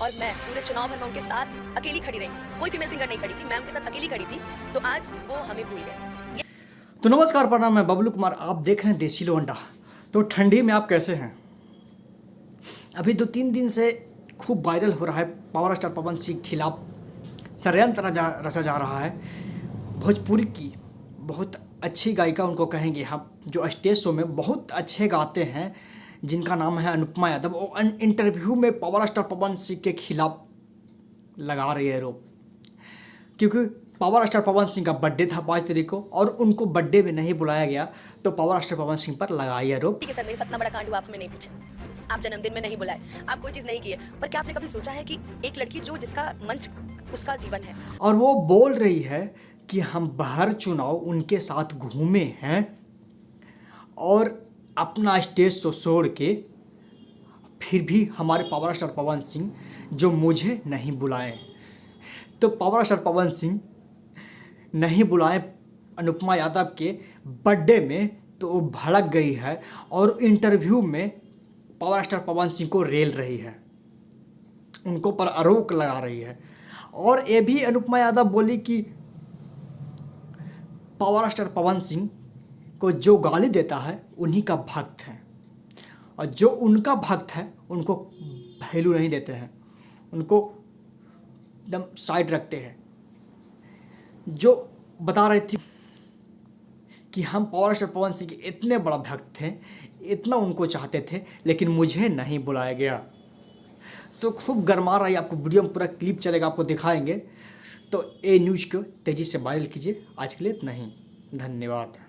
और मैं पूरे चुनाव भर में उनके साथ अकेली खड़ी रही, कोई फीमेल सिंगर नहीं खड़ी थी, मैं उनके साथ अकेली खड़ी थी, तो आज वो हमें भूल गए। तो नमस्कार, प्रणाम, मैं बबलू कुमार, आप देख रहे हैं देसी लोंडा। तो ठंडी में आप कैसे हैं? अभी 2-3 दिन से खूब वायरल हो रहा है पावर स्टार पवन सिंह के खिलाफ षड्यंत्र रचा जा रहा है। भोजपुरी की बहुत अच्छी गायिका उनको कहेंगे हम, जो स्टेज शो में बहुत अच्छे गाते हैं, जिनका नाम है अनुपमा यादव। वो इंटरव्यू में पावर स्टार पवन सिंह के खिलाफ लगा रही है आरोप, क्योंकि पावर स्टार पवन सिंह का बर्थडे था 5 तारीख को और उनको बर्थडे में नहीं बुलाया गया, तो पावर स्टार पवन सिंह पर लगाई आरोप। ठीक है सर, मेरे साथ इतना बड़ा कांड हुआ, आप हमें नहीं पूछे, आप जन्मदिन में नहीं बुलाए, आप कोई चीज़ नहीं किए, पर क्या आपने कभी सोचा है कि एक लड़की जिसका मंच उसका जीवन है, और वो बोल रही है कि हम बाहर चुनाव उनके साथ घूमे हैं और अपना स्टेज शो छोड़ के फिर भी हमारे पावर स्टार पवन सिंह जो मुझे नहीं बुलाए। तो पावर स्टार पवन सिंह नहीं बुलाए अनुपमा यादव के बर्थडे में, तो वो भड़क गई है और इंटरव्यू में पावर स्टार पवन सिंह को रेल रही है, उनको पर आरोप लगा रही है। और ये भी अनुपमा यादव बोली कि पावर स्टार पवन सिंह को जो गाली देता है उन्हीं का भक्त है, और जो उनका भक्त है उनको वैल्यू नहीं देते हैं, उनको एकदम साइड रखते हैं। जो बता रही थी कि हम पावर स्टार पवन सिंह के इतने बड़ा भक्त थे, इतना उनको चाहते थे, लेकिन मुझे नहीं बुलाया गया। तो खूब गरमा रही, आपको वीडियो में पूरा क्लिप चलेगा, आपको दिखाएंगे। तो ये न्यूज़ को तेज़ी से वायरल कीजिए। आज के लिए इतना ही, धन्यवाद।